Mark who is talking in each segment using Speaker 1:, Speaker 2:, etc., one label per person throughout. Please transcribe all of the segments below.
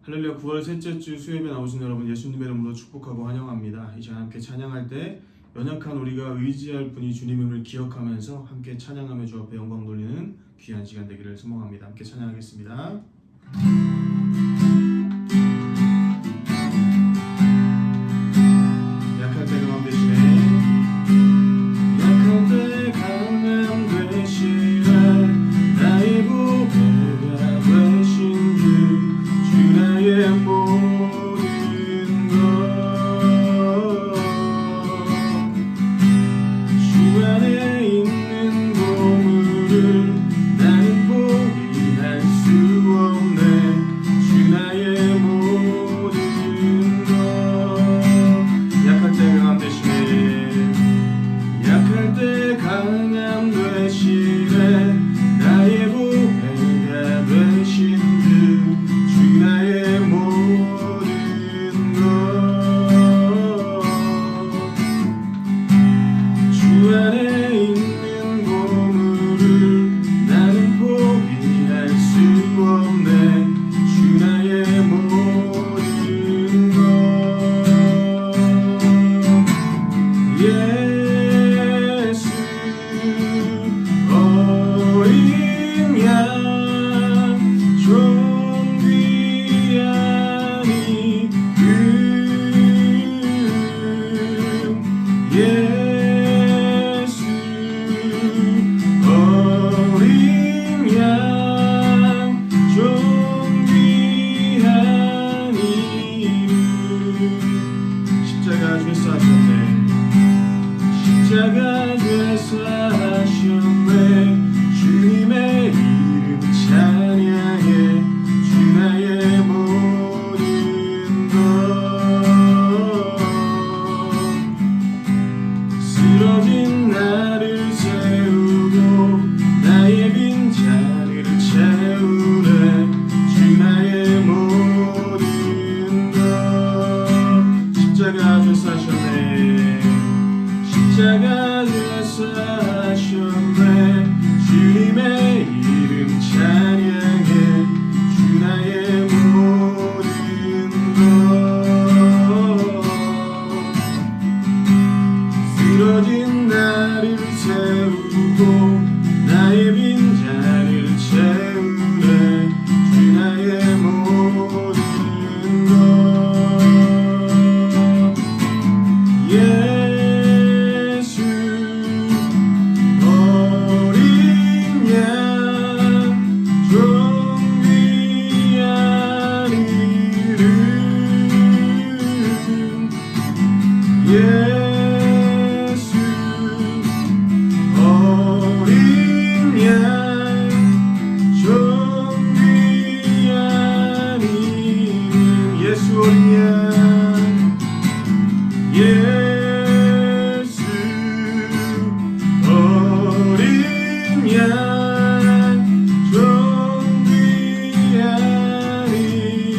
Speaker 1: 할렐루야. 9월 셋째 주 수요예배 나오신 여러분 예수님의 이름으로 축복하고 환영합니다. 이제 함께 찬양할 때 연약한 우리가 의지할 분이 주님임을 기억하면서 함께 찬양하며 주 앞에 영광 돌리는 귀한 시간 되기를 소망합니다. 함께 찬양하겠습니다. 약할 때 강함 되시네. 약할 때 강함 되시네. 나의 보배가 되신 주 나의 모든 것 주 안에 있는 보물을 나는 포기할 수 없네. 주 나의 모든 것 약할 때 강함 되시네. 약할 때 강함 되시네. 나의 보배가 되신 주 나의 모든 것 주 안에 있는 보물을 나는 포기할 수 없네. 주 나의 모든 것 예수 어린 양 좀 귀한 이름 예수 어린 양 좀 귀한 이름 십자가 죄사 하셨네. 십자가 죄사 하셨네. 주님의 이름 찬양해. 주 나의 모든 것 쓰러진 나를 세우고 나의 빈자리를 채우네. 주 나의 모든 것 십자가 죄사 하셨네. 십자가 죄사 하셨네. 주님의 이름 찬양해. 주 나의 모든 것 쓰러진 나를 세우고 나의 빈자리를 채우네. 주 나의 모든 것 예수 어린 양 좀 귀한 이름 예수 어린 양 좀 귀한 이름 예수 어린 양 예수 어린 양 좀 귀한 이름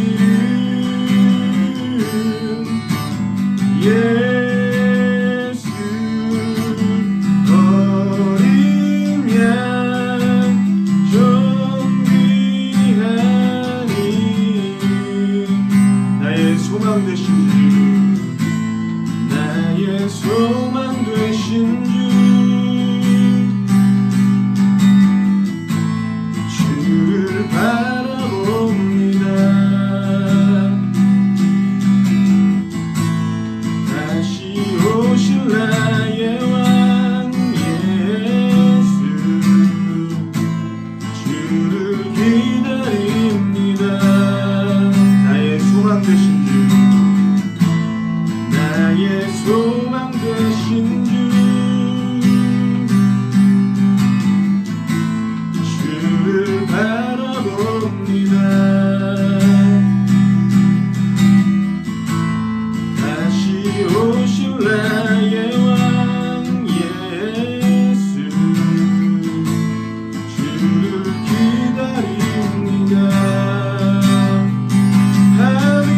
Speaker 1: 예수 어린 양 좀 귀한 이름 나의 소망 되신 주 나의 소망 되신 주를 바라봅니다. 다시 오실 나의 왕 예수 주를 기다립니다. 나의 소망 되신 주 나의 소망 되신 주를 바라봅니다. 다시 오실 나의 왕 예수 주를 기다립니다. 하리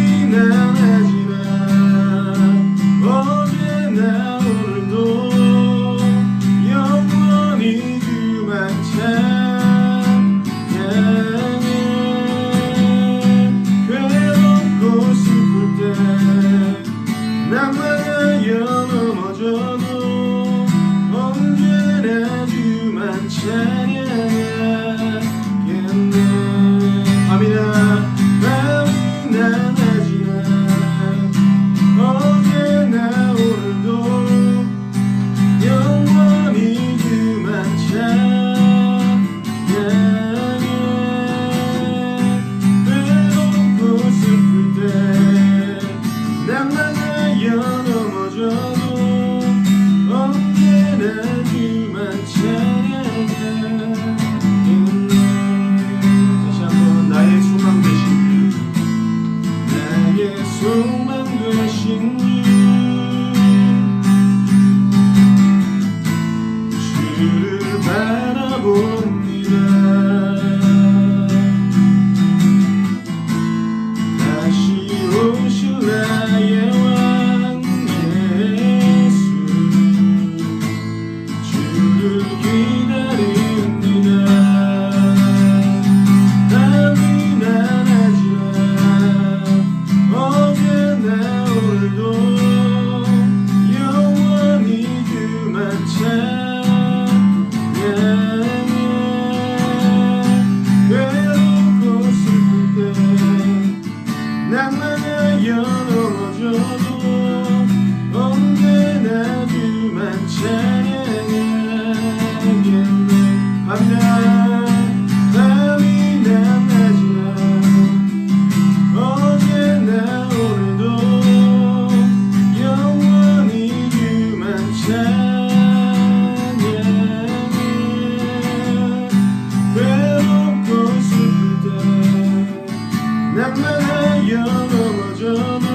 Speaker 1: 하여 넘어져도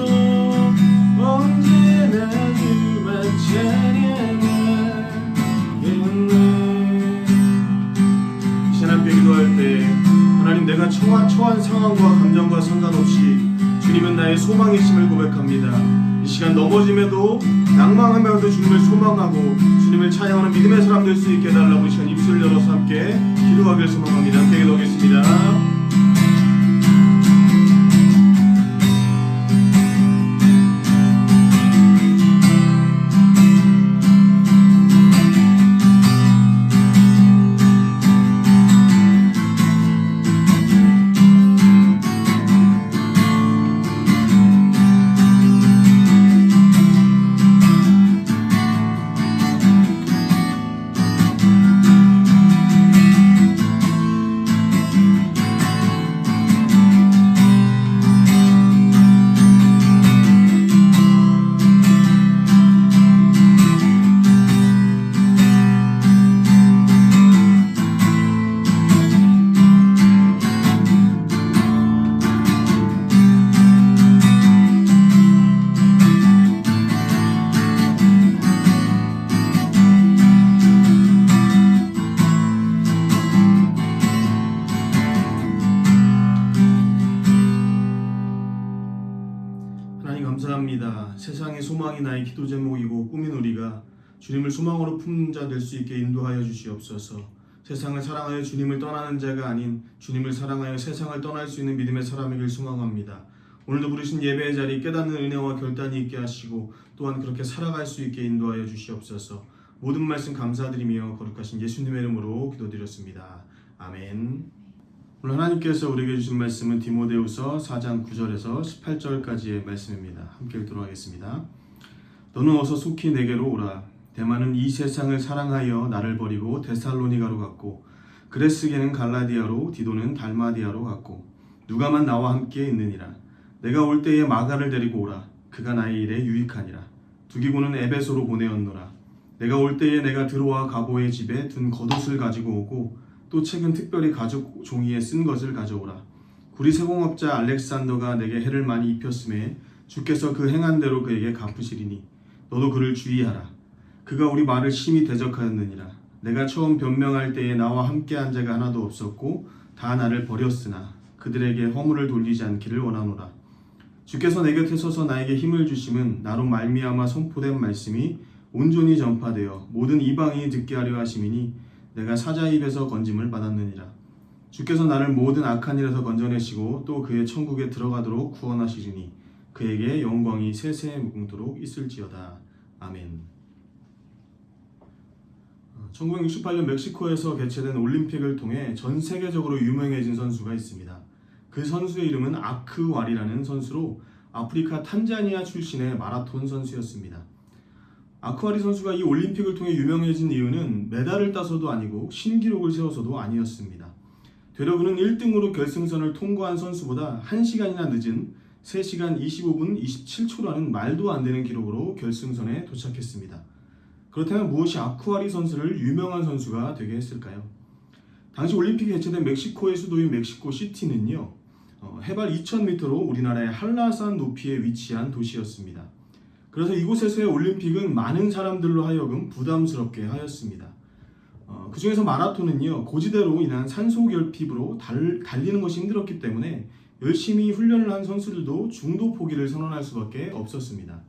Speaker 1: 언제나 주만 찬양하겠네. 이 시간 함께 기도할 때 하나님, 내가 처한 상황과 감정과 상관없이 주님은 나의 소망이심을 고백합니다. 이 시간 넘어짐에도 낭망하면서도 주님을 소망하고 주님을 찬양하는 믿음의 사람 될 수 있게 해달라고 이 시간 입술 열어서 함께 기도하길 소망합니다. 함께 기도하겠습니다. 감사합니다. 세상의 소망이 나의 기도 제목이고 꿈인 우리가 주님을 소망으로 품는 자 될 수 있게 인도하여 주시옵소서. 세상을 사랑하여 주님을 떠나는 자가 아닌 주님을 사랑하여 세상을 떠날 수 있는 믿음의 사람이길 소망합니다. 오늘도 부르신 예배의 자리 깨닫는 은혜와 결단이 있게 하시고 또한 그렇게 살아갈 수 있게 인도하여 주시옵소서. 모든 말씀 감사드리며 거룩하신 예수님의 이름으로 기도드렸습니다. 아멘. 오늘 하나님께서 우리에게 주신 말씀은 디모데후서 4장 9절에서 18절까지의 말씀입니다. 함께 읽도록 하겠습니다. 너는 어서 속히 내게로 오라. 대만은 이 세상을 사랑하여 나를 버리고 데살로니가로 갔고 그레스게는 갈라디아로 디도는 달마디아로 갔고 누가만 나와 함께 있느니라. 내가 올 때에 마가를 데리고 오라. 그가 나의 일에 유익하니라. 두기고는 에베소로 보내었노라. 내가 올 때에 내가 들어와 가보의 집에 둔 겉옷을 가지고 오고 또 책은 특별히 가죽 종이에 쓴 것을 가져오라. 구리 세공업자 알렉산더가 내게 해를 많이 입혔음에 주께서 그 행한 대로 그에게 갚으시리니 너도 그를 주의하라. 그가 우리 말을 심히 대적하였느니라. 내가 처음 변명할 때에 나와 함께한 자가 하나도 없었고 다 나를 버렸으나 그들에게 허물을 돌리지 않기를 원하노라. 주께서 내 곁에 서서 나에게 힘을 주심은 나로 말미암아 선포된 말씀이 온전히 전파되어 모든 이방인이 듣게 하려 하심이니 내가 사자 입에서 건짐을 받았느니라. 주께서 나를 모든 악한 일에서 건져내시고 또 그의 천국에 들어가도록 구원하시리니 그에게 영광이 세세 무궁토록 있을지어다. 아멘. 1968년 멕시코에서 개최된 올림픽을 통해 전 세계적으로 유명해진 선수가 있습니다. 그 선수의 이름은 아크왈이라는 선수로 아프리카 탄자니아 출신의 마라톤 선수였습니다. 아크왈이 선수가 이 올림픽을 통해 유명해진 이유는 메달을 따서도 아니고 신기록을 세워서도 아니었습니다. 되려 그는 1등으로 결승선을 통과한 선수보다 1시간이나 늦은 3시간 25분 27초라는 말도 안 되는 기록으로 결승선에 도착했습니다. 그렇다면 무엇이 아크왈이 선수를 유명한 선수가 되게 했을까요? 당시 올림픽이 개최된 멕시코의 수도인 멕시코 시티는요, 해발 2000m로 우리나라의 한라산 높이에 위치한 도시였습니다. 그래서 이곳에서의 올림픽은 많은 사람들로 하여금 부담스럽게 하였습니다. 그 중에서 마라톤은요, 고지대로 인한 산소 결핍으로 달리는 것이 힘들었기 때문에 열심히 훈련을 한 선수들도 중도 포기를 선언할 수밖에 없었습니다.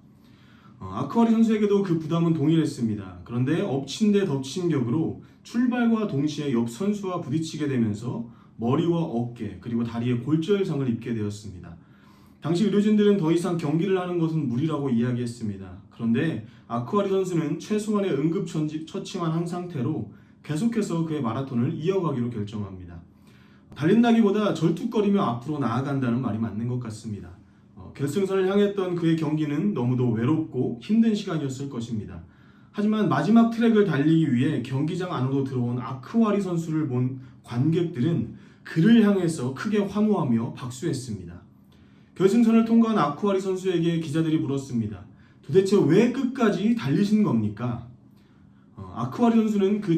Speaker 1: 아크왈이 선수에게도 그 부담은 동일했습니다. 그런데 엎친 데 덮친 격으로 출발과 동시에 옆 선수와 부딪히게 되면서 머리와 어깨 그리고 다리에 골절상을 입게 되었습니다. 당시 의료진들은 더 이상 경기를 하는 것은 무리라고 이야기했습니다. 그런데 아크왈이 선수는 최소한의 응급처치만 한 상태로 계속해서 그의 마라톤을 이어가기로 결정합니다. 달린다기보다 절뚝거리며 앞으로 나아간다는 말이 맞는 것 같습니다. 결승선을 향했던 그의 경기는 너무도 외롭고 힘든 시간이었을 것입니다. 하지만 마지막 트랙을 달리기 위해 경기장 안으로 들어온 아크왈이 선수를 본 관객들은 그를 향해서 크게 환호하며 박수했습니다. 결승선을 통과한 아크왈이 선수에게 기자들이 물었습니다. 도대체 왜 끝까지 달리신 겁니까? 아크왈이 선수는 그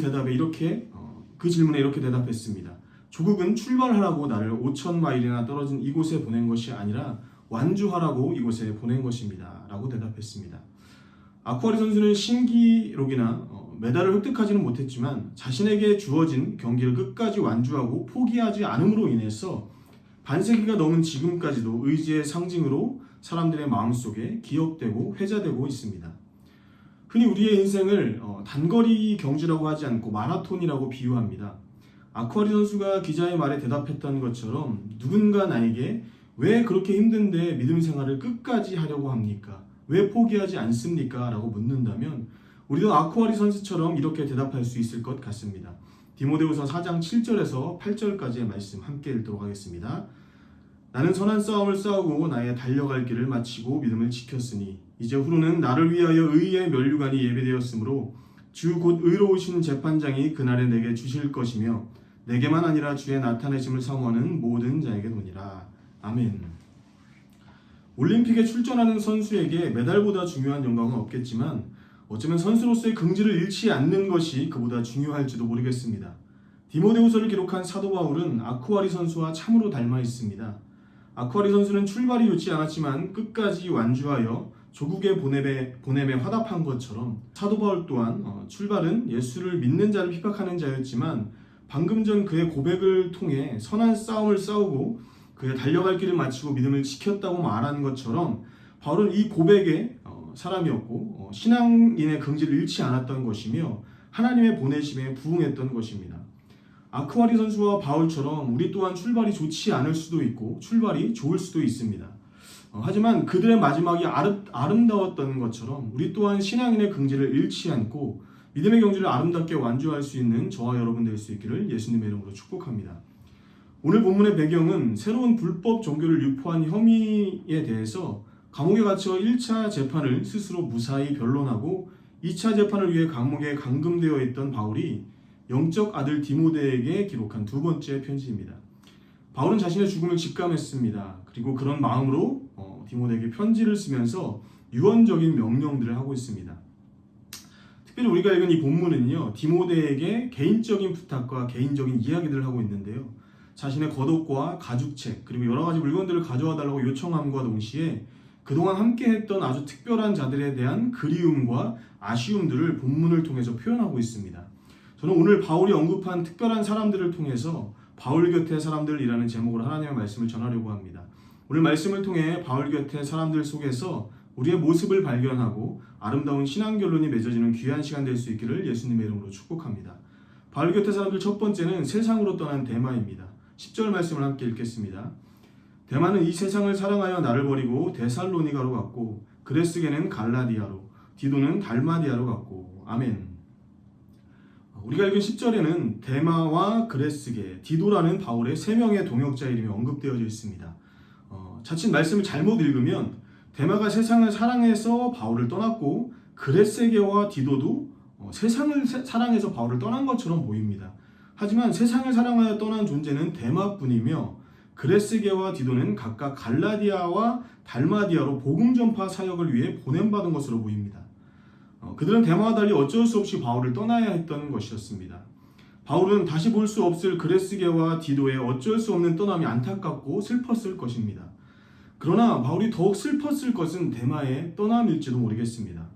Speaker 1: 질문에 이렇게 대답했습니다. 조국은 출발하라고 나를 5,000마일이나 떨어진 이곳에 보낸 것이 아니라 완주하라고 이곳에 보낸 것입니다. 라고 대답했습니다. 아쿠아리 선수는 신기록이나 메달을 획득하지는 못했지만 자신에게 주어진 경기를 끝까지 완주하고 포기하지 않음으로 인해서 반세기가 넘은 지금까지도 의지의 상징으로 사람들의 마음속에 기억되고 회자되고 있습니다. 흔히 우리의 인생을 단거리 경주라고 하지 않고 마라톤이라고 비유합니다. 아쿠아리 선수가 기자의 말에 대답했던 것처럼 누군가 나에게 왜 그렇게 힘든데 믿음 생활을 끝까지 하려고 합니까? 왜 포기하지 않습니까? 라고 묻는다면 우리도 아쿠아리 선수처럼 이렇게 대답할 수 있을 것 같습니다. 디모데후서 4장 7절에서 8절까지의 말씀 함께 읽도록 하겠습니다. 나는 선한 싸움을 싸우고 나의 달려갈 길을 마치고 믿음을 지켰으니 이제 후로는 나를 위하여 의의 면류관이 예비되었으므로 주 곧 의로우신 재판장이 그날에 내게 주실 것이며 내게만 아니라 주의 나타내심을 사모하는 모든 자에게 도니라. 아멘. 올림픽에 출전하는 선수에게 메달보다 중요한 영광은 없겠지만 어쩌면 선수로서의 긍지를 잃지 않는 것이 그보다 중요할지도 모르겠습니다. 디모데후서를 기록한 사도 바울은 아쿠아리 선수와 참으로 닮아 있습니다. 아쿠아리 선수는 출발이 좋지 않았지만 끝까지 완주하여 조국의 보냄에 화답한 것처럼 사도 바울 또한 출발은 예수를 믿는 자를 핍박하는 자였지만 방금 전 그의 고백을 통해 선한 싸움을 싸우고 그의 달려갈 길을 마치고 믿음을 지켰다고 말한 것처럼 바울은 이 고백의 사람이었고 신앙인의 긍지를 잃지 않았던 것이며 하나님의 보내심에 부응했던 것입니다. 아쿠아리 선수와 바울처럼 우리 또한 출발이 좋지 않을 수도 있고 출발이 좋을 수도 있습니다. 하지만 그들의 마지막이 아름다웠던 것처럼 우리 또한 신앙인의 긍지를 잃지 않고 믿음의 경지를 아름답게 완주할 수 있는 저와 여러분 될 수 있기를 예수님의 이름으로 축복합니다. 오늘 본문의 배경은 새로운 불법 종교를 유포한 혐의에 대해서 감옥에 갇혀 1차 재판을 스스로 무사히 변론하고 2차 재판을 위해 감옥에 감금되어 있던 바울이 영적 아들 디모데에게 기록한 두 번째 편지입니다. 바울은 자신의 죽음을 직감했습니다. 그리고 그런 마음으로 디모데에게 편지를 쓰면서 유언적인 명령들을 하고 있습니다. 특별히 우리가 읽은 이 본문은요, 디모데에게 개인적인 부탁과 개인적인 이야기들을 하고 있는데요. 자신의 겉옷과 가죽책 그리고 여러 가지 물건들을 가져와 달라고 요청함과 동시에 그동안 함께했던 아주 특별한 자들에 대한 그리움과 아쉬움들을 본문을 통해서 표현하고 있습니다. 저는 오늘 바울이 언급한 특별한 사람들을 통해서 바울 곁의 사람들이라는 제목으로 하나님의 말씀을 전하려고 합니다. 오늘 말씀을 통해 바울 곁의 사람들 속에서 우리의 모습을 발견하고 아름다운 신앙 결론이 맺어지는 귀한 시간 될 수 있기를 예수님의 이름으로 축복합니다. 바울 곁의 사람들 첫 번째는 세상으로 떠난 데마입니다. 10절 말씀을 함께 읽겠습니다. 데마는 이 세상을 사랑하여 나를 버리고 데살로니가로 갔고 그레스게는 갈라디아로 디도는 달마디아로 갔고 아멘. 우리가 읽은 10절에는 데마와 그레스게, 디도라는 바울의 3명의 동역자 이름이 언급되어져 있습니다. 자칫 말씀을 잘못 읽으면 데마가 세상을 사랑해서 바울을 떠났고 그레스게와 디도도 세상을 사랑해서 바울을 떠난 것처럼 보입니다. 하지만 세상을 사랑하여 떠난 존재는 데마뿐이며 그레스게와 디도는 각각 갈라디아와 달마디아로 복음 전파 사역을 위해 보냄받은 것으로 보입니다. 그들은 데마와 달리 어쩔 수 없이 바울을 떠나야 했던 것이었습니다. 바울은 다시 볼 수 없을 그레스게와 디도의 어쩔 수 없는 떠남이 안타깝고 슬펐을 것입니다. 그러나 바울이 더욱 슬펐을 것은 데마의 떠남일지도 모르겠습니다.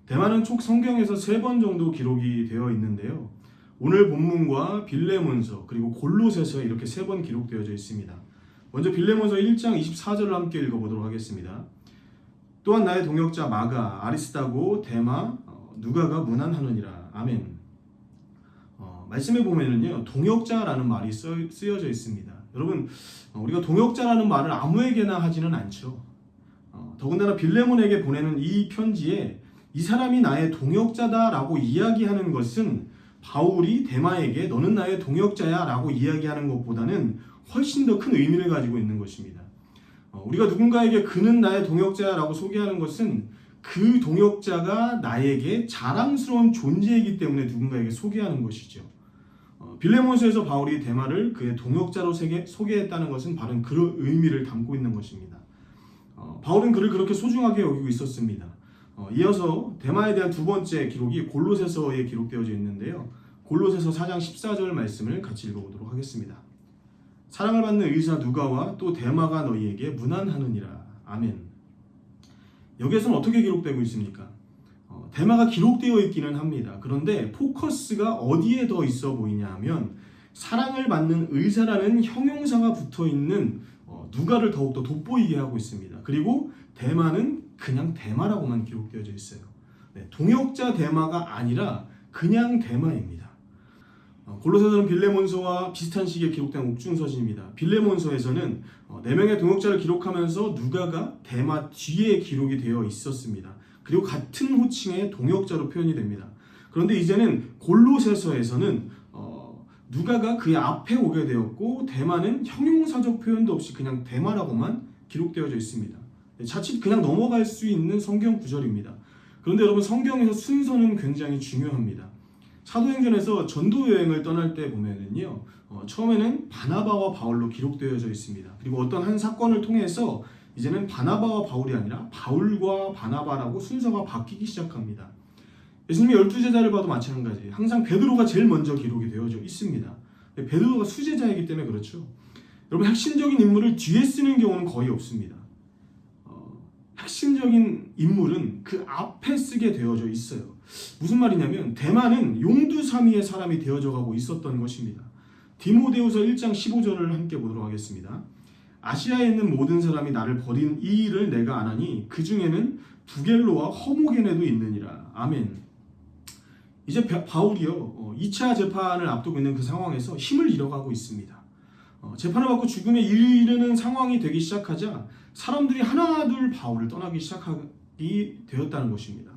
Speaker 1: 데마는 총 성경에서 3번 정도 기록이 되어 있는데요. 오늘 본문과 빌레몬서 그리고 골로새서에 이렇게 3번 기록되어져 있습니다. 먼저 빌레몬서 1장 24절을 함께 읽어보도록 하겠습니다. 또한 나의 동역자 마가, 아리스다고, 데마, 누가가 문안하느니라. 아멘. 말씀에 보면은요, 동역자라는 말이 쓰여져 있습니다. 여러분, 우리가 동역자라는 말을 아무에게나 하지는 않죠. 더군다나 빌레몬에게 보내는 이 편지에 이 사람이 나의 동역자다라고 이야기하는 것은 바울이 데마에게 너는 나의 동역자야 라고 이야기하는 것보다는 훨씬 더 큰 의미를 가지고 있는 것입니다. 우리가 누군가에게 그는 나의 동역자야 라고 소개하는 것은 그 동역자가 나에게 자랑스러운 존재이기 때문에 누군가에게 소개하는 것이죠. 빌레몬서에서 바울이 데마를 그의 동역자로 소개했다는 것은 바로 그런 의미를 담고 있는 것입니다. 바울은 그를 그렇게 소중하게 여기고 있었습니다. 이어서 데마에 대한 두 번째 기록이 골로새서에 기록되어져 있는데요. 골로새서 4장 14절 말씀을 같이 읽어보도록 하겠습니다. 사랑을 받는 의사 누가와 또 데마가 너희에게 문안하느니라. 아멘. 여기에서는 어떻게 기록되고 있습니까? 데마가 기록되어 있기는 합니다. 그런데 포커스가 어디에 더 있어 보이냐 하면 사랑을 받는 의사라는 형용사가 붙어 있는 누가를 더욱더 돋보이게 하고 있습니다. 그리고 데마는 그냥 데마라고만 기록되어져 있어요. 네, 동역자 데마가 아니라 그냥 데마입니다. 골로새서는 빌레몬서와 비슷한 시기에 기록된 옥중서신입니다. 빌레몬서에서는 4명의 동역자를 기록하면서 누가가 데마 뒤에 기록이 되어 있었습니다. 그리고 같은 호칭의 동역자로 표현이 됩니다. 그런데 이제는 골로새서에서는 누가가 그의 앞에 오게 되었고 데마는 형용사적 표현도 없이 그냥 데마라고만 기록되어져 있습니다. 자칫 그냥 넘어갈 수 있는 성경 구절입니다. 그런데 여러분, 성경에서 순서는 굉장히 중요합니다. 사도행전에서 전도 여행을 떠날 때 보면은요, 처음에는 바나바와 바울로 기록되어져 있습니다. 그리고 어떤 한 사건을 통해서 이제는 바나바와 바울이 아니라 바울과 바나바라고 순서가 바뀌기 시작합니다. 예수님의 12제자를 봐도 마찬가지예요. 항상 베드로가 제일 먼저 기록이 되어져 있습니다. 베드로가 수제자이기 때문에 그렇죠. 여러분, 핵심적인 인물을 뒤에 쓰는 경우는 거의 없습니다. 핵심적인 인물은 그 앞에 쓰게 되어져 있어요. 무슨 말이냐면 데마는 용두사미의 사람이 되어져 가고 있었던 것입니다. 디모데후서 1장 15절을 함께 보도록 하겠습니다. 아시아에 있는 모든 사람이 나를 버린 이 일을 내가 아나니 그 중에는 부겔로와 허모게네도 있느니라. 아멘. 이제 바울이요, 2차 재판을 앞두고 있는 그 상황에서 힘을 잃어가고 있습니다. 재판을 받고 죽음에 이르는 상황이 되기 시작하자 사람들이 하나둘 바울을 떠나기 시작하게 되었다는 것입니다.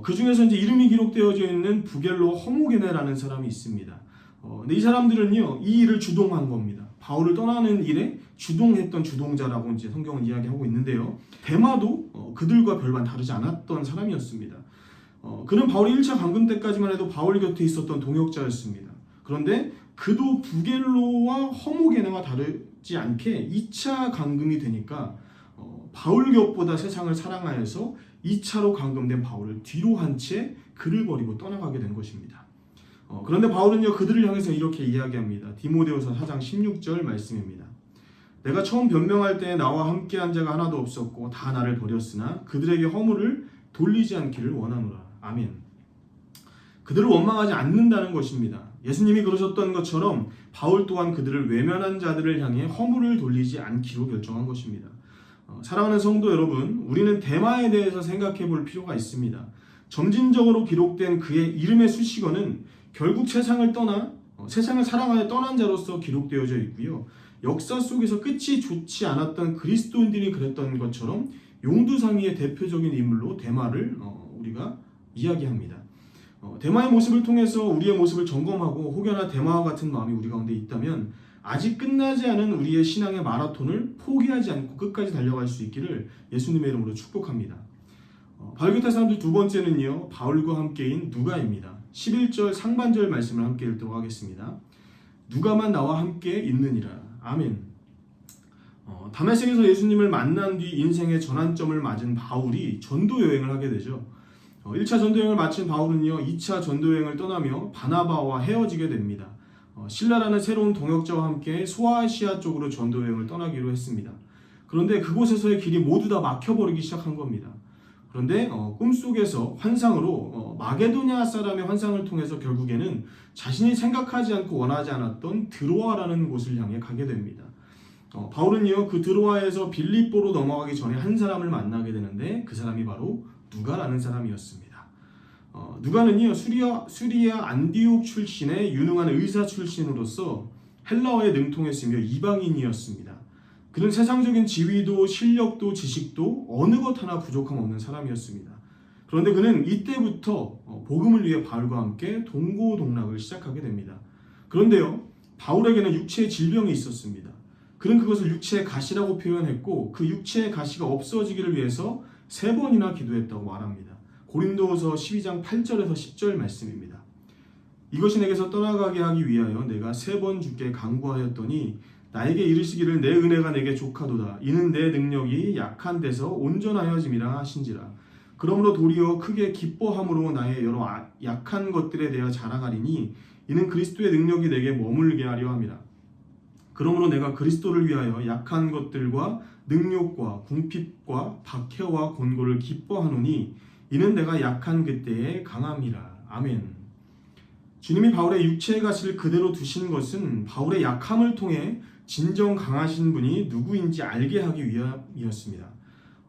Speaker 1: 그 중에서 이제 이름이 기록되어져 있는 부겔로 허모게네라는 사람이 있습니다. 근데 이 사람들은요, 이 일을 주동한 겁니다. 바울을 떠나는 일에 주동했던 주동자라고 이제 성경은 이야기하고 있는데요. 데마도 그들과 별반 다르지 않았던 사람이었습니다. 그는 바울이 1차 감금 때까지만 해도 바울 곁에 있었던 동역자였습니다. 그런데 그도 부겔로와 허모게네와 다르지 않게 2차 감금이 되니까 바울 곁보다 세상을 사랑하여서 2차로 감금된 바울을 뒤로 한 채 그를 버리고 떠나가게 된 것입니다. 그런데 바울은요, 그들을 향해서 이렇게 이야기합니다. 디모데후서 4장 16절 말씀입니다. 내가 처음 변명할 때 나와 함께한 자가 하나도 없었고 다 나를 버렸으나 그들에게 허물을 돌리지 않기를 원하노라. 아멘. 그들을 원망하지 않는다는 것입니다. 예수님이 그러셨던 것처럼 바울 또한 그들을 외면한 자들을 향해 허물을 돌리지 않기로 결정한 것입니다. 사랑하는 성도 여러분, 우리는 데마에 대해서 생각해 볼 필요가 있습니다. 점진적으로 기록된 그의 이름의 수식어는 결국 세상을 사랑하여 떠난 자로서 기록되어져 있고요. 역사 속에서 끝이 좋지 않았던 그리스도인들이 그랬던 것처럼 용두사미의 대표적인 인물로 데마를 우리가 이야기합니다. 데마의 모습을 통해서 우리의 모습을 점검하고 혹여나 데마와 같은 마음이 우리 가운데 있다면 아직 끝나지 않은 우리의 신앙의 마라톤을 포기하지 않고 끝까지 달려갈 수 있기를 예수님의 이름으로 축복합니다. 바울 곁의 사람들 두 번째는요, 바울과 함께인 누가입니다. 11절 상반절 말씀을 함께 읽도록 하겠습니다. 누가만 나와 함께 있느니라. 아멘. 다메섹에서 예수님을 만난 뒤 인생의 전환점을 맞은 바울이 전도 여행을 하게 되죠. 1차 전도여행을 마친 바울은요, 2차 전도여행을 떠나며 바나바와 헤어지게 됩니다. 실라라는 새로운 동역자와 함께 소아시아 쪽으로 전도여행을 떠나기로 했습니다. 그런데 그곳에서의 길이 모두 다 막혀버리기 시작한 겁니다. 그런데 꿈속에서 환상으로 마게도냐 사람의 환상을 통해서 결국에는 자신이 생각하지 않고 원하지 않았던 드로아라는 곳을 향해 가게 됩니다. 바울은요, 그 드로아에서 빌립보로 넘어가기 전에 한 사람을 만나게 되는데 그 사람이 바로 누가라는 사람이었습니다. 누가는요, 수리아 안디옥 출신의 유능한 의사 출신으로서 헬라어에 능통했으며 이방인이었습니다. 그는 세상적인 지위도 실력도 지식도 어느 것 하나 부족함 없는 사람이었습니다. 그런데 그는 이때부터 복음을 위해 바울과 함께 동고동락을 시작하게 됩니다. 그런데요, 바울에게는 육체의 질병이 있었습니다. 그는 그것을 육체의 가시라고 표현했고 그 육체의 가시가 없어지기를 위해서 3번이나 기도했다고 말합니다. 고린도후서 12장 8절에서 10절 말씀입니다. 이것이 내게서 떠나가게 하기 위하여 내가 3번 주께 간구하였더니 나에게 이르시기를 내 은혜가 내게 족하도다. 이는 내 능력이 약한 데서 온전하여짐이라 하신지라. 그러므로 도리어 크게 기뻐함으로 나의 여러 약한 것들에 대하여 자랑하리니 이는 그리스도의 능력이 내게 머물게 하려 함이라. 그러므로 내가 그리스도를 위하여 약한 것들과 능욕과 궁핍과 박해와 곤고를 기뻐하노니 이는 내가 약한 그때에 강함이라. 아멘. 주님이 바울의 육체의 가시를 그대로 두신 것은 바울의 약함을 통해 진정 강하신 분이 누구인지 알게 하기 위함이었습니다.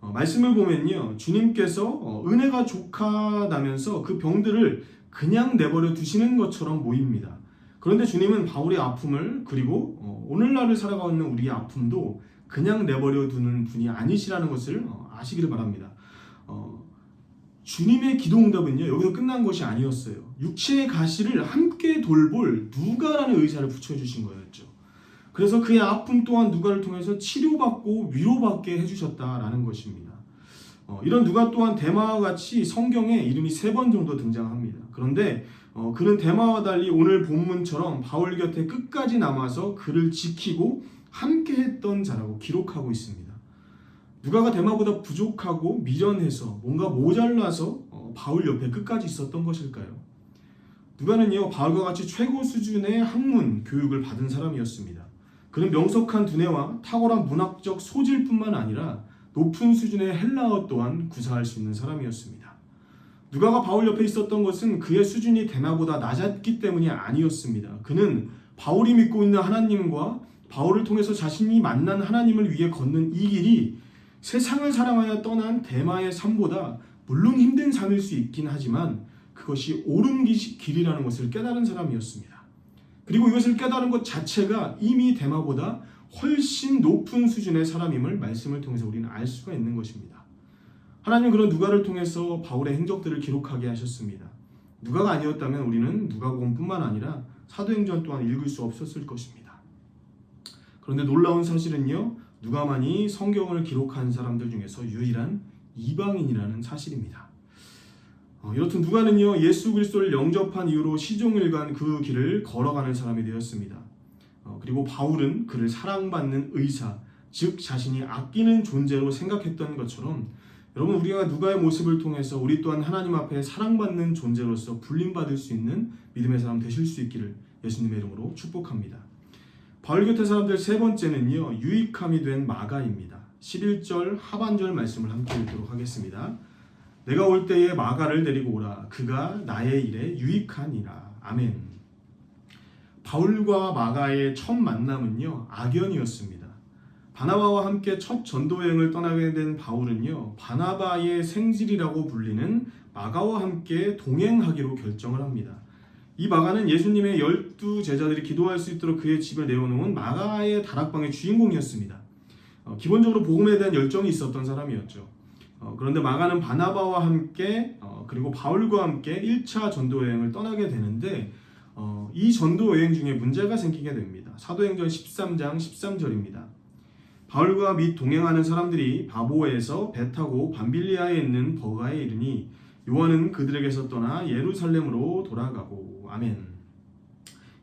Speaker 1: 말씀을 보면요, 주님께서 은혜가 족하다면서 그 병들을 그냥 내버려 두시는 것처럼 보입니다. 그런데 주님은 바울의 아픔을, 그리고 오늘날을 살아가고 있는 우리의 아픔도 그냥 내버려 두는 분이 아니시라는 것을 아시기를 바랍니다. 주님의 기도응답은요, 여기서 끝난 것이 아니었어요. 육체의 가시를 함께 돌볼 누가라는 의사를 붙여주신 거였죠. 그래서 그의 아픔 또한 누가를 통해서 치료받고 위로받게 해주셨다라는 것입니다. 이런 누가 또한 데마와 같이 성경에 이름이 3번 정도 등장합니다. 그런데 그는 데마와 달리 오늘 본문처럼 바울 곁에 끝까지 남아서 그를 지키고 함께 했던 자라고 기록하고 있습니다. 누가가 데마보다 부족하고 미련해서 뭔가 모자라서 바울 옆에 끝까지 있었던 것일까요? 누가는요, 바울과 같이 최고 수준의 학문 교육을 받은 사람이었습니다. 그는 명석한 두뇌와 탁월한 문학적 소질뿐만 아니라 높은 수준의 헬라어 또한 구사할 수 있는 사람이었습니다. 누가가 바울 옆에 있었던 것은 그의 수준이 데마보다 낮았기 때문이 아니었습니다. 그는 바울이 믿고 있는 하나님과 바울을 통해서 자신이 만난 하나님을 위해 걷는 이 길이 세상을 사랑하여 떠난 데마의 삶보다 물론 힘든 삶일 수 있긴 하지만 그것이 옳은 길이라는 것을 깨달은 사람이었습니다. 그리고 이것을 깨달은 것 자체가 이미 데마보다 훨씬 높은 수준의 사람임을 말씀을 통해서 우리는 알 수가 있는 것입니다. 하나님은 그런 누가를 통해서 바울의 행적들을 기록하게 하셨습니다. 누가가 아니었다면 우리는 누가복음뿐만 아니라 사도행전 또한 읽을 수 없었을 것입니다. 그런데 놀라운 사실은요, 누가만이 성경을 기록한 사람들 중에서 유일한 이방인이라는 사실입니다. 이렇듯 누가는요, 예수 그리스도를 영접한 이후로 시종일관 그 길을 걸어가는 사람이 되었습니다. 그리고 바울은 그를 사랑받는 의사, 즉 자신이 아끼는 존재로 생각했던 것처럼 여러분, 우리가 누가의 모습을 통해서 우리 또한 하나님 앞에 사랑받는 존재로서 불림받을 수 있는 믿음의 사람 되실 수 있기를 예수님의 이름으로 축복합니다. 바울 곁의 사람들 3번째는요, 유익함이 된 마가입니다. 11절 하반절 말씀을 함께 읽도록 하겠습니다. 내가 올 때에 마가를 데리고 오라. 그가 나의 일에 유익하니라. 아멘. 바울과 마가의 첫 만남은요, 악연이었습니다. 바나바와 함께 첫 전도 여행을 떠나게 된 바울은요, 바나바의 생질이라고 불리는 마가와 함께 동행하기로 결정을 합니다. 이 마가는 예수님의 12 제자들이 기도할 수 있도록 그의 집에 내어놓은 마가의 다락방의 주인공이었습니다. 기본적으로 복음에 대한 열정이 있었던 사람이었죠. 그런데 마가는 바나바와 함께 그리고 바울과 함께 1차 전도 여행을 떠나게 되는데 이 전도 여행 중에 문제가 생기게 됩니다. 사도행전 13장 13절입니다. 바울과 및 동행하는 사람들이 바보에서 배 타고 밤빌리아에 있는 버가에 이르니 요한은 그들에게서 떠나 예루살렘으로 돌아가고. 아멘.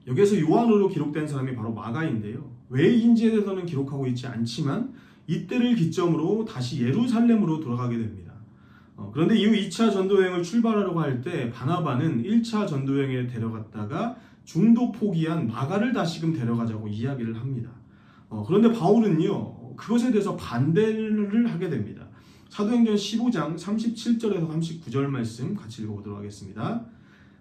Speaker 1: 여기에서 요한으로 기록된 사람이 바로 마가인데요, 왜인지에 대해서는 기록하고 있지 않지만 이때를 기점으로 다시 예루살렘으로 돌아가게 됩니다. 그런데 이후 2차 전도여행을 출발하려고 할 때 바나바는 1차 전도여행에 데려갔다가 중도 포기한 마가를 다시금 데려가자고 이야기를 합니다. 그런데 바울은요, 그것에 대해서 반대를 하게 됩니다. 사도행전 15장 37절에서 39절 말씀 같이 읽어보도록 하겠습니다.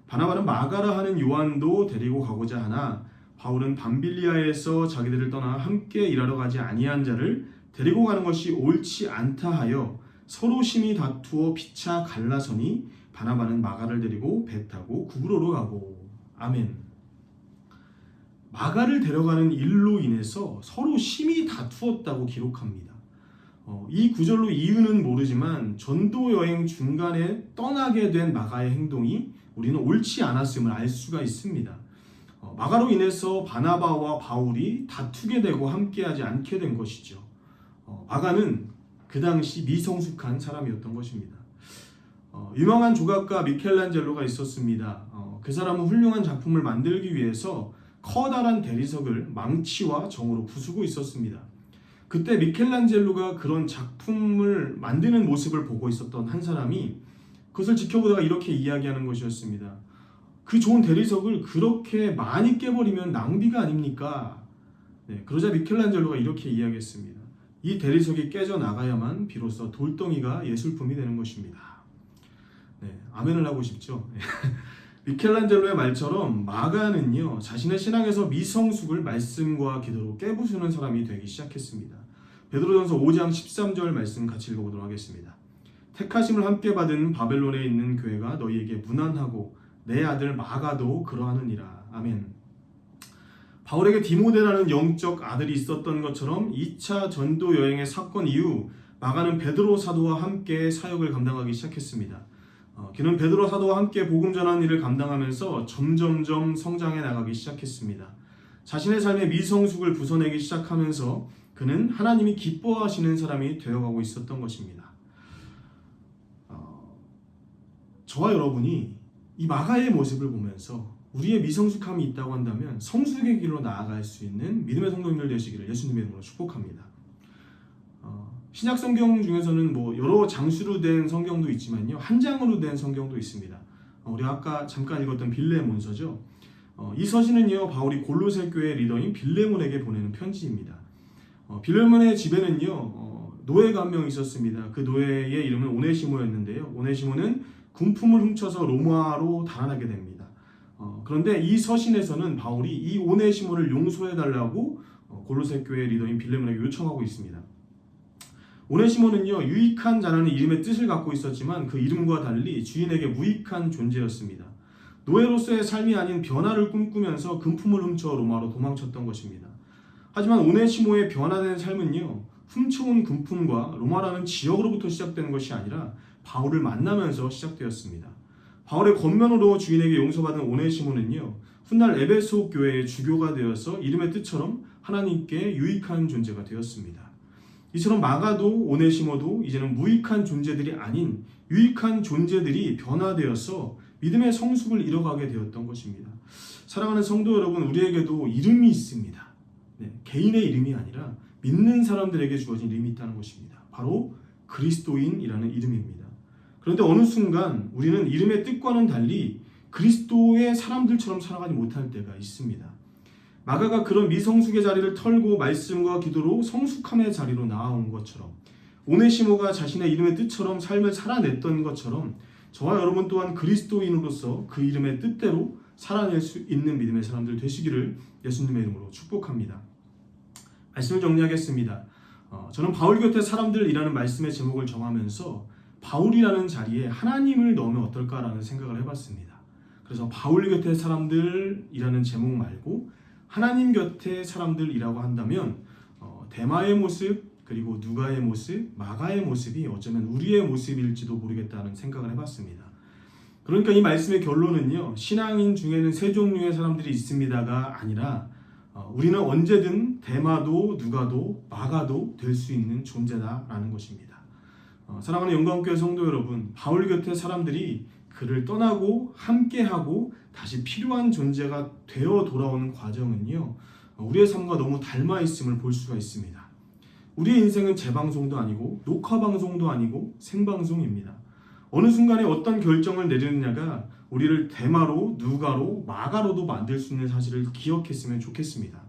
Speaker 1: 바나바는 마가라 하는 요한도 데리고 가고자 하나 바울은 밤빌리아에서 자기들을 떠나 함께 일하러 가지 아니한 자를 데리고 가는 것이 옳지 않다 하여 서로 심히 다투어 피차 갈라서니 바나바는 마가를 데리고 배 타고 구브로로 가고. 아멘. 마가를 데려가는 일로 인해서 서로 심히 다투었다고 기록합니다. 이 구절로 이유는 모르지만 전도 여행 중간에 떠나게 된 마가의 행동이 우리는 옳지 않았음을 알 수가 있습니다. 마가로 인해서 바나바와 바울이 다투게 되고 함께하지 않게 된 것이죠. 마가는 그 당시 미성숙한 사람이었던 것입니다. 유명한 조각가 미켈란젤로가 있었습니다. 그 사람은 훌륭한 작품을 만들기 위해서 커다란 대리석을 망치와 정으로 부수고 있었습니다. 그때 미켈란젤로가 그런 작품을 만드는 모습을 보고 있었던 한 사람이 그것을 지켜보다가 이렇게 이야기하는 것이었습니다. 그 좋은 대리석을 그렇게 많이 깨버리면 낭비가 아닙니까? 그러자 미켈란젤로가 이렇게 이야기했습니다. 이 대리석이 깨져 나가야만 비로소 돌덩이가 예술품이 되는 것입니다. 아멘을 하고 싶죠. 미켈란젤로의 말처럼 마가는요, 자신의 신앙에서 미성숙을 말씀과 기도로 깨부수는 사람이 되기 시작했습니다. 베드로전서 5장 13절 말씀 같이 읽어보도록 하겠습니다. 택하심을 함께 받은 바벨론에 있는 교회가 너희에게 문안하고 내 아들 마가도 그러하느니라. 아멘. 바울에게 디모데라는 영적 아들이 있었던 것처럼 2차 전도 여행의 사건 이후 마가는 베드로 사도와 함께 사역을 감당하기 시작했습니다. 그는 베드로 사도와 함께 복음 전하는 일을 감당하면서 점점점 성장해 나가기 시작했습니다. 자신의 삶의 미성숙을 부숴내기 시작하면서 그는 하나님이 기뻐하시는 사람이 되어가고 있었던 것입니다. 저와 여러분이 이 마가의 모습을 보면서 우리의 미성숙함이 있다고 한다면 성숙의 길로 나아갈 수 있는 믿음의 성도님들 되시기를 예수님의 이름으로 축복합니다. 신약 성경 중에서는 여러 장수로 된 성경도 있지만요, 한 장으로 된 성경도 있습니다. 우리 아까 잠깐 읽었던 빌레몬서죠. 이 서신은요, 바울이 골로새 교회 리더인 빌레몬에게 보내는 편지입니다. 빌레몬의 집에는요, 노예가 한 명 있었습니다. 그 노예의 이름은 오네시모였는데요. 오네시모는 군품을 훔쳐서 로마로 달아나게 됩니다. 그런데 이 서신에서는 바울이 이 오네시모를 용서해달라고 골로새 교회 리더인 빌레몬에게 요청하고 있습니다. 오네시모는요, 유익한 자라는 이름의 뜻을 갖고 있었지만 그 이름과 달리 주인에게 무익한 존재였습니다. 노예로서의 삶이 아닌 변화를 꿈꾸면서 금품을 훔쳐 로마로 도망쳤던 것입니다. 하지만 오네시모의 변화된 삶은요, 훔쳐온 금품과 로마라는 지역으로부터 시작되는 것이 아니라 바울을 만나면서 시작되었습니다. 바울의 권면으로 주인에게 용서받은 오네시모는요, 훗날 에베소 교회의 주교가 되어서 이름의 뜻처럼 하나님께 유익한 존재가 되었습니다. 이처럼 마가도 오네시모도 이제는 무익한 존재들이 아닌 유익한 존재들이 변화되어서 믿음의 성숙을 이뤄가게 되었던 것입니다. 사랑하는 성도 여러분, 우리에게도 이름이 있습니다. 개인의 이름이 아니라 믿는 사람들에게 주어진 이름이 있다는 것입니다. 바로 그리스도인이라는 이름입니다. 그런데 어느 순간 우리는 이름의 뜻과는 달리 그리스도의 사람들처럼 살아가지 못할 때가 있습니다. 마가가 그런 미성숙의 자리를 털고 말씀과 기도로 성숙함의 자리로 나아온 것처럼, 오네시모가 자신의 이름의 뜻처럼 삶을 살아냈던 것처럼 저와 여러분 또한 그리스도인으로서 그 이름의 뜻대로 살아낼 수 있는 믿음의 사람들 되시기를 예수님의 이름으로 축복합니다. 말씀을 정리하겠습니다. 저는 바울 곁의 사람들이라는 말씀의 제목을 정하면서 바울이라는 자리에 하나님을 넣으면 어떨까라는 생각을 해봤습니다. 그래서 바울 곁의 사람들이라는 제목 말고 하나님 곁의 사람들이라고 한다면 데마의 모습, 그리고 누가의 모습, 마가의 모습이 어쩌면 우리의 모습일지도 모르겠다는 생각을 해봤습니다. 그러니까 이 말씀의 결론은요, 신앙인 중에는 세 종류의 사람들이 있습니다가 아니라 우리는 언제든 데마도 누가도 마가도 될 수 있는 존재다라는 것입니다. 사랑하는 영광교회 성도 여러분, 바울 곁의 사람들이 그를 떠나고 함께하고 다시 필요한 존재가 되어 돌아오는 과정은요, 우리의 삶과 너무 닮아 있음을 볼 수가 있습니다. 우리의 인생은 재방송도 아니고 녹화방송도 아니고 생방송입니다. 어느 순간에 어떤 결정을 내리느냐가 우리를 데마로, 누가로, 마가로도 만들 수 있는 사실을 기억했으면 좋겠습니다.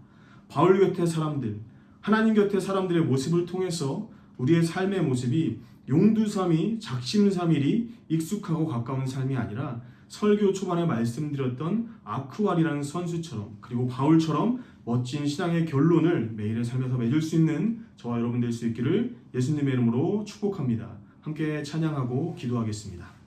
Speaker 1: 바울 곁의 사람들, 하나님 곁의 사람들의 모습을 통해서 우리의 삶의 모습이 용두삼이, 작심삼일이 익숙하고 가까운 삶이 아니라 설교 초반에 말씀드렸던 아크왈이라는 선수처럼, 그리고 바울처럼 멋진 신앙의 결론을 매일의 삶에서 맺을 수 있는 저와 여러분 될 수 있기를 예수님의 이름으로 축복합니다. 함께 찬양하고 기도하겠습니다.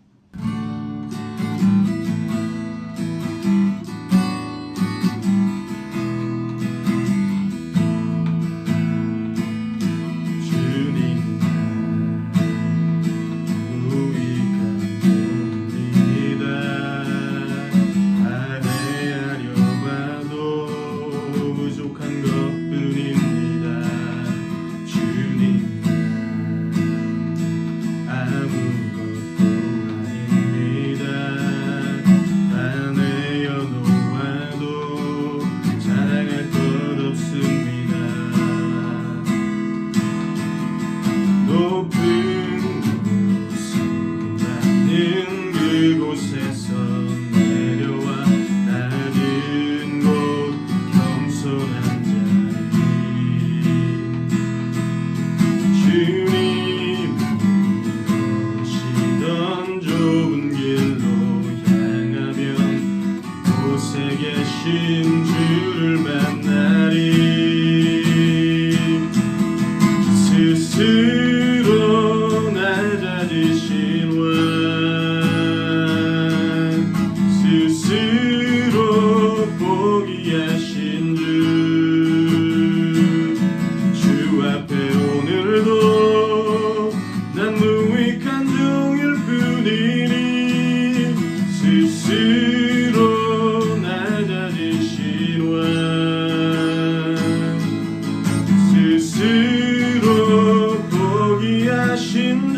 Speaker 1: 하신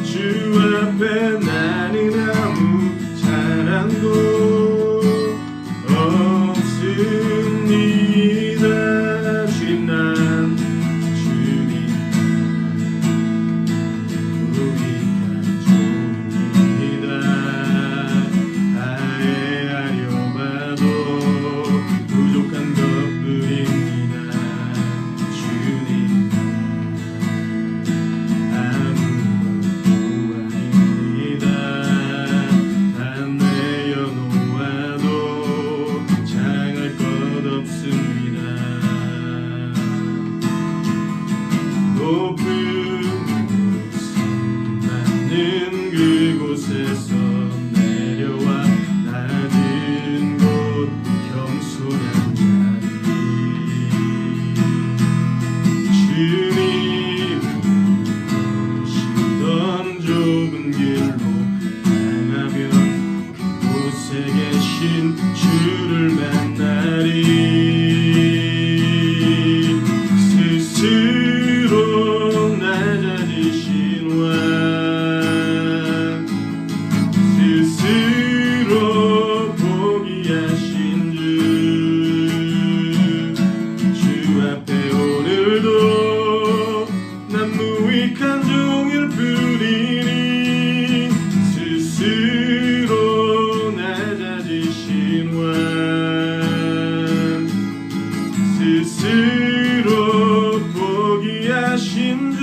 Speaker 1: 주 앞에 나는 아무 자랑도 없습니다. 주님 난 주님 우리가 종입니다. 아뢰하려 봐도 부족한 것뿐입니다. 주님 아무것도 아닙니다. 다 내어놓아도 자랑할 것 없습니다. 높은 곳 많은 그곳에서 내려와 낮은 곳 겸손한 자리 주님 오시던 좁은 길로 향하면 그곳에 계신 주를 만나리. 스스로 낮아지신 왕 스스로 포기하신 주 앞에 오늘도 난 무익한 종일 뿐이니 스스로 낮아지신 왕 스스로 포기하신 주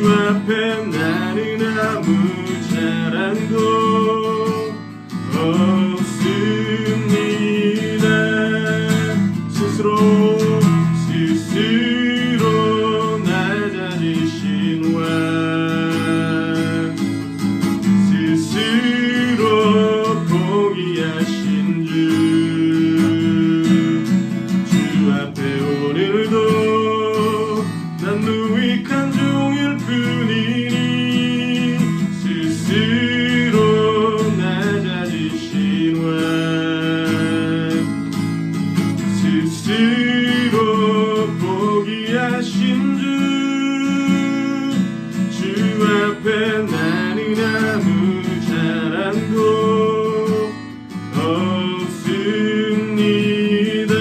Speaker 1: 앞에 나는 아무 자랑도 없습니다. 스스로 낮아지신 왕 스스로 포기하신 주 앞에 오늘도 난 무익한 종일 뿐이니 스스로 낮아지신 왕 스스로 포기하신 주 앞에 나는 아무 자랑도 없습니다.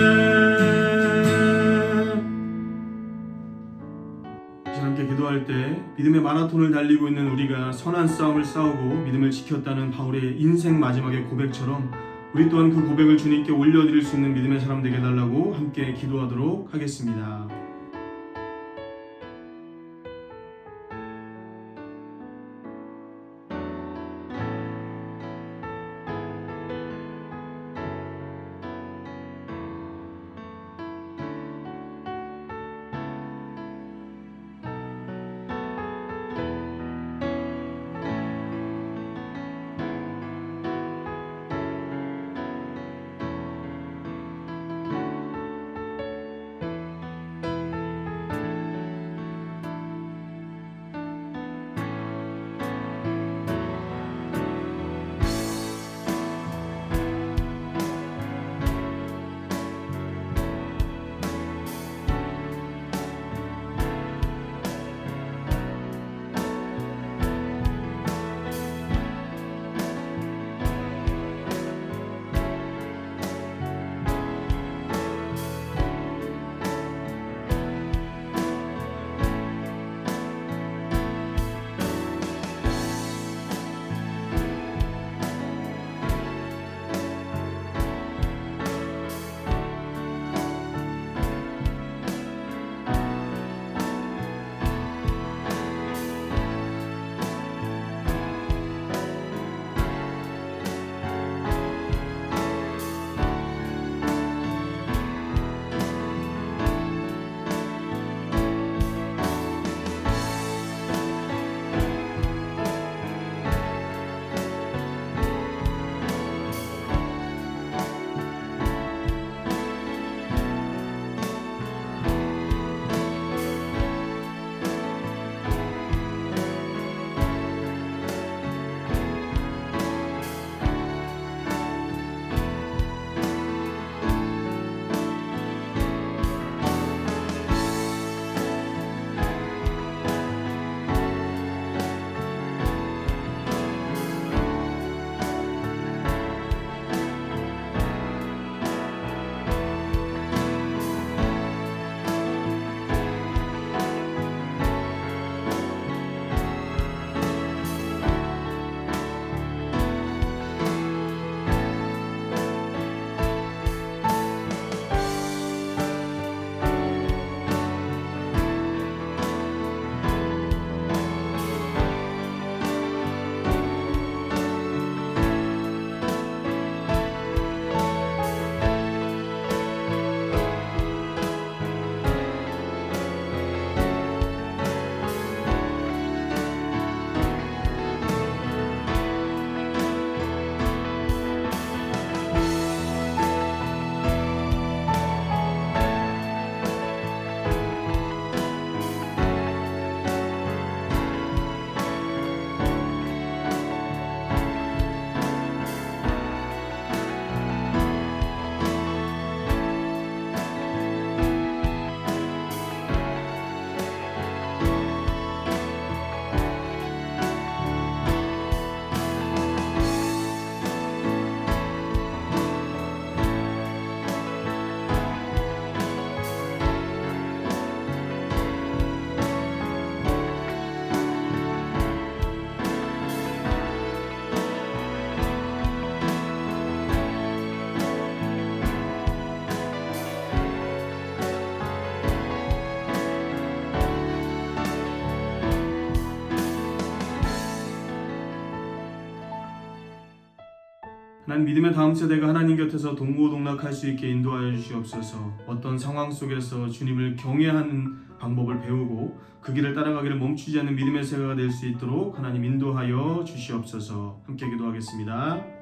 Speaker 1: 함께 기도할 때 믿음의 마라톤을 달리고 있는 우리가 선한 싸움을 싸우고 믿음을 지켰다는 바울의 인생 마지막의 고백처럼 우리 또한 그 고백을 주님께 올려드릴 수 있는 믿음의 사람 되게 해달라고 함께 기도하도록 하겠습니다. 난 믿음의 다음 세대가 하나님 곁에서 동고동락할 수 있게 인도하여 주시옵소서. 어떤 상황 속에서 주님을 경외하는 방법을 배우고 그 길을 따라가기를 멈추지 않는 믿음의 세가가 될 수 있도록 하나님 인도하여 주시옵소서. 함께 기도하겠습니다.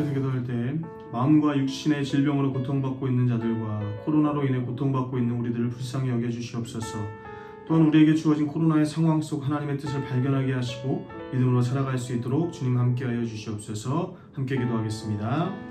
Speaker 1: 계속해서 기도할 때 마음과 육신의 질병으로 고통받고 있는 자들과 코로나로 인해 고통받고 있는 우리들을 불쌍히 여겨주시옵소서. 또한 우리에게 주어진 코로나의 상황 속 하나님의 뜻을 발견하게 하시고 믿음으로 살아갈 수 있도록 주님 함께하여 주시옵소서. 함께 기도하겠습니다.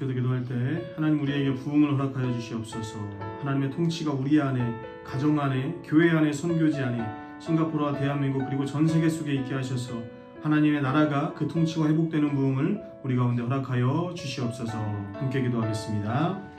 Speaker 1: 계속해서 기도할 때 하나님 우리에게 부흥을 허락하여 주시옵소서. 하나님의 통치가 우리 안에, 가정 안에, 교회 안에, 선교지 안에, 싱가포르와 대한민국 그리고 전 세계 속에 있게 하셔서 하나님의 나라가 그 통치와 회복되는 부흥을 우리 가운데 허락하여 주시옵소서. 함께 기도하겠습니다.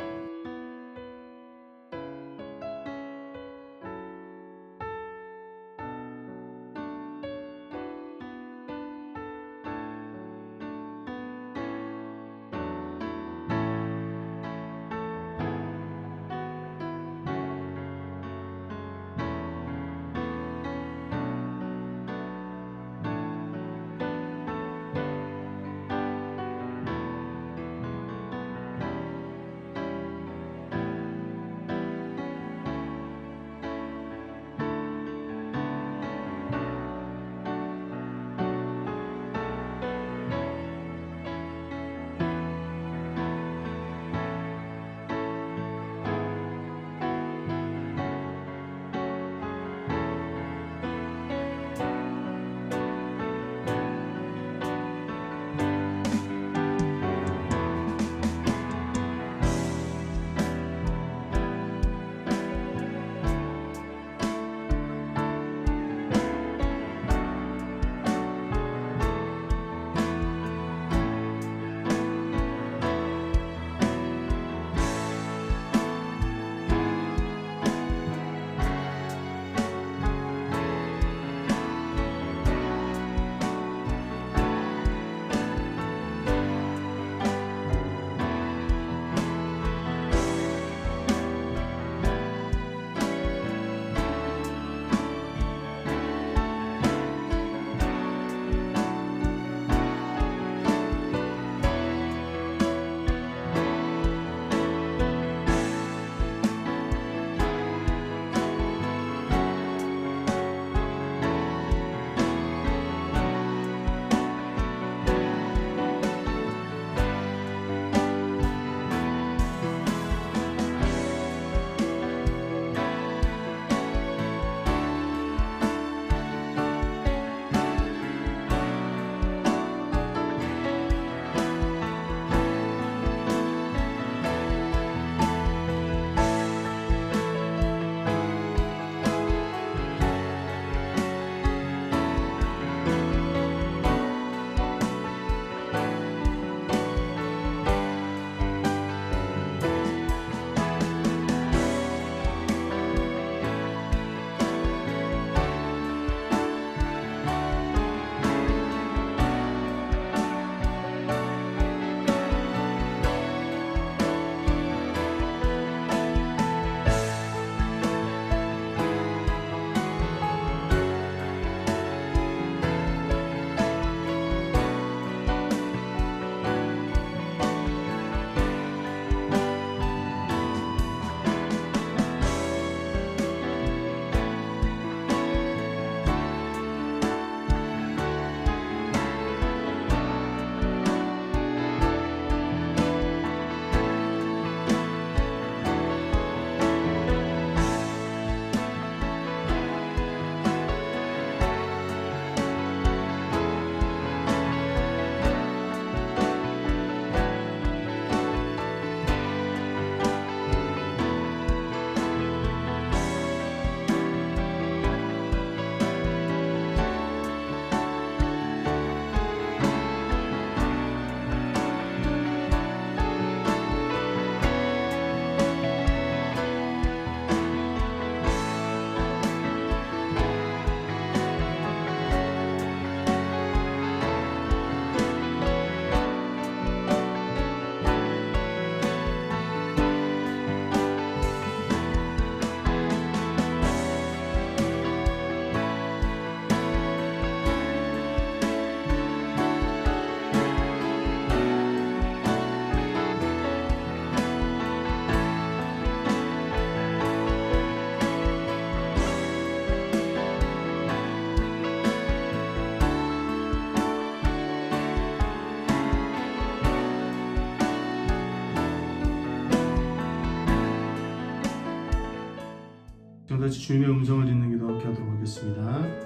Speaker 1: 같이 주님의 음성을 듣는 기도 함께 하도록 하겠습니다.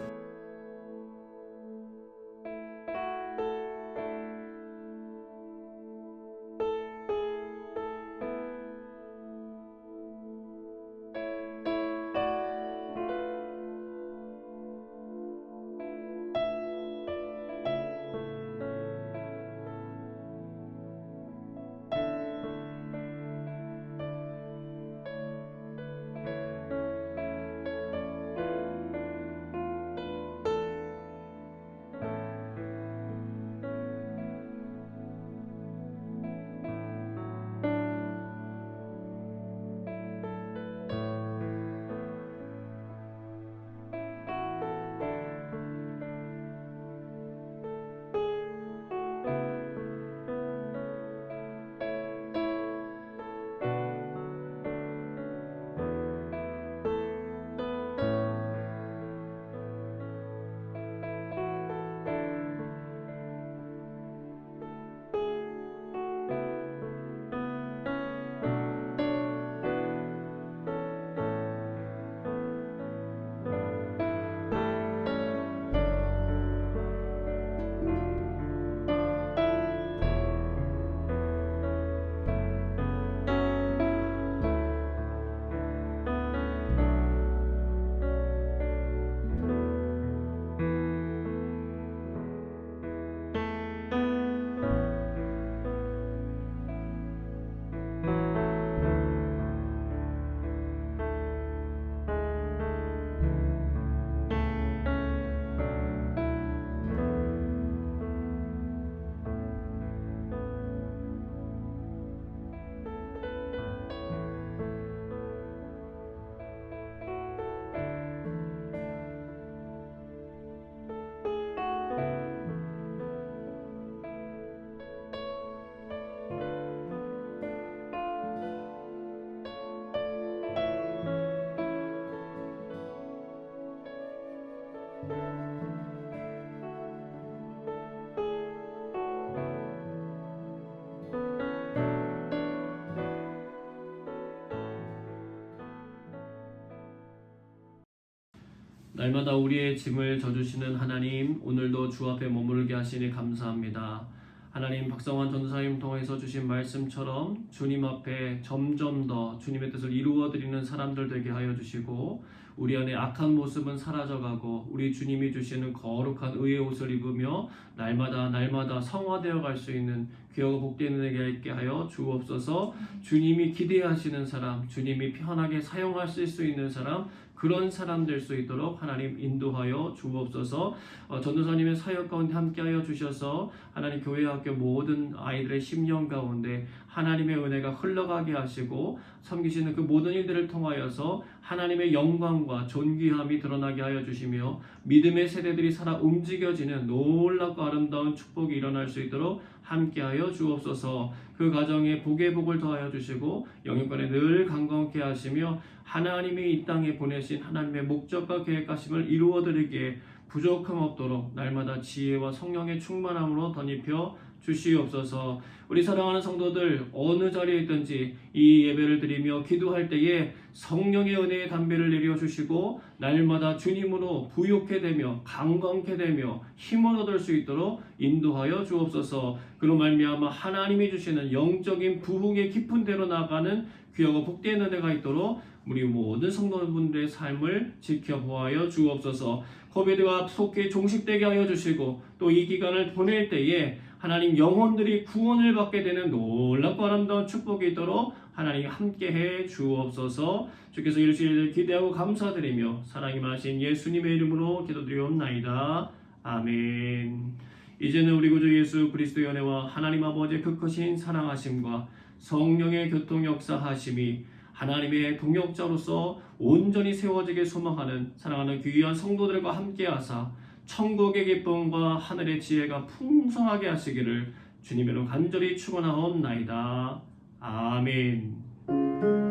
Speaker 2: 날마다 우리의 짐을 져주시는 하나님, 오늘도 주 앞에 머무르게 하시니 감사합니다. 하나님, 박성환 전도사님 통해서 주신 말씀처럼 주님 앞에 점점 더 주님의 뜻을 이루어드리는 사람들 되게 하여 주시고, 우리 안에 악한 모습은 사라져가고 우리 주님이 주시는 거룩한 의의 옷을 입으며 날마다 성화되어 갈 수 있는 귀하고 복되는 에게 있게 하여 주옵소서. 주님이 기대하시는 사람, 주님이 편하게 사용하실 수 있는 사람, 그런 사람 될 수 있도록 하나님 인도하여 주옵소서. 전도사님의 사역 가운데 함께하여 주셔서 하나님 교회 학교 모든 아이들의 심령 가운데 하나님의 은혜가 흘러가게 하시고, 섬기시는 그 모든 일들을 통하여서 하나님의 영광과 존귀함이 드러나게 하여 주시며, 믿음의 세대들이 살아 움직여지는 놀랍고 아름다운 축복이 일어날 수 있도록 함께하여 주옵소서. 그 가정에 복의 복을 더하여 주시고 영육간에 늘 강건케 하시며, 하나님이 이 땅에 보내신 하나님의 목적과 계획하심을 이루어드리기에 부족함 없도록 날마다 지혜와 성령의 충만함으로 덧입혀 주시옵소서. 우리 사랑하는 성도들, 어느 자리에 있든지 이 예배를 드리며 기도할 때에 성령의 은혜의 담배를 내려주시고 날마다 주님으로 부욕해 되며 강건케 되며 힘을 얻을 수 있도록 인도하여 주옵소서. 그로 말미암아 하나님이 주시는 영적인 부흥의 깊은 데로 나가는 귀하고 복된 은혜가 있도록 우리 모든 성도분들의 삶을 지켜보아여 주옵소서. 코비드가 속히 종식되게 하여 주시고, 또 이 기간을 보낼 때에 하나님 영혼들이 구원을 받게 되는 놀랍고 아름다운 축복이 있도록 하나님 함께해 주옵소서. 주께서 이루실 일을 기대하고 감사드리며 사랑이 많으신 예수님의 이름으로 기도드리옵나이다. 아멘. 이제는 우리 구주 예수 그리스도의 은혜와 하나님 아버지의 그 크신 사랑하심과 성령의 교통 역사하심이 하나님의 동역자로서 온전히 세워지게 소망하는 사랑하는 귀한 성도들과 함께하사 천국의 기쁨과 하늘의 지혜가 풍성하게 하시기를 주님의 이름으로 간절히 축원하옵나이다. 아멘.